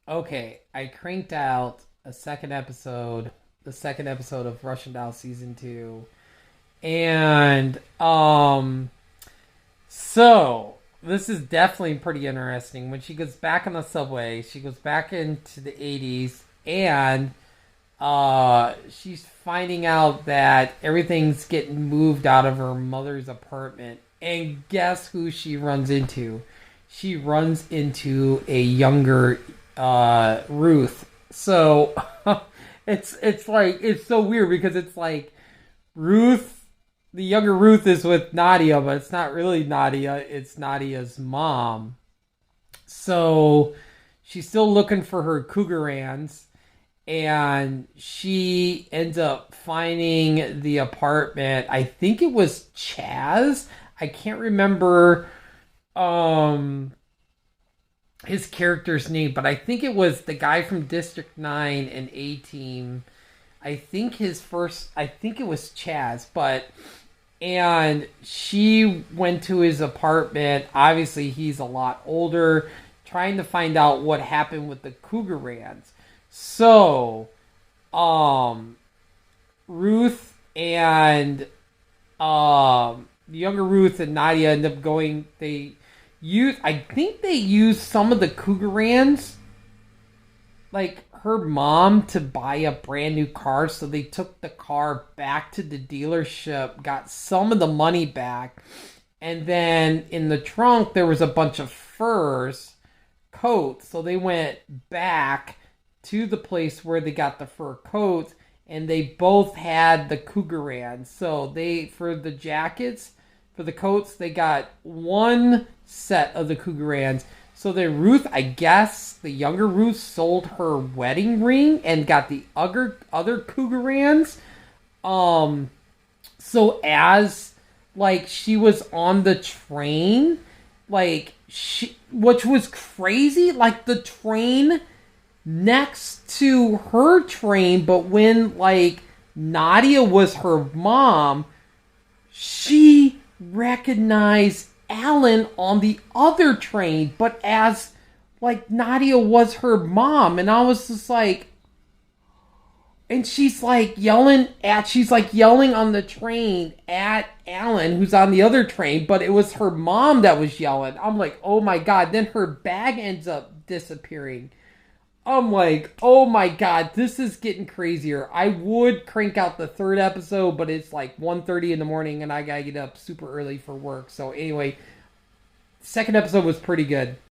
Okay, I cranked out a second episode, the second episode of Russian Doll season 2. And so this is definitely pretty interesting. When she goes back on the subway, she goes back into the 80s, and she's finding out that everything's getting moved out of her mother's apartment. And guess who she runs into? She runs into a younger Ruth. So it's like it's so weird because it's like Ruth, the younger Ruth is with Nadia, but it's not really Nadia, it's Nadia's mom. So she's still looking for her Cougarans, and she ends up finding the apartment. I think it was Chaz. I can't remember um his character's name, but I think it was the guy from District 9 and A Team. I think it was Chaz, but and she went to his apartment. Obviously, he's a lot older, trying to find out what happened with the Cougarans. So, um, Ruth and the younger Ruth and Nadia end up going. I think they used some of the Cougarans, like her mom, to buy a brand new car. So they took the car back to the dealership, got some of the money back, and then in the trunk there was a bunch of furs coats. So they went back to the place where they got the fur coats, and they both had the Cougarans. So they, for the jackets, for the coats, they got one set of the Cougarans. So then Ruth, I guess the younger Ruth, sold her wedding ring and got the other Cougarans. So as like she was on the train, which was crazy, like the train next to her train, but when like Nadia was her mom, she recognized Alan on the other train, but as like Nadia was her mom, and I was just like, and she's like yelling on the train at Alan, who's on the other train, but it was her mom that was yelling. I'm like, oh my god. Then her bag ends up disappearing. I'm like, oh my god, this is getting crazier. I would crank out the third episode, but it's like 1:30 in the morning and I gotta get up super early for work. So anyway, second episode was pretty good.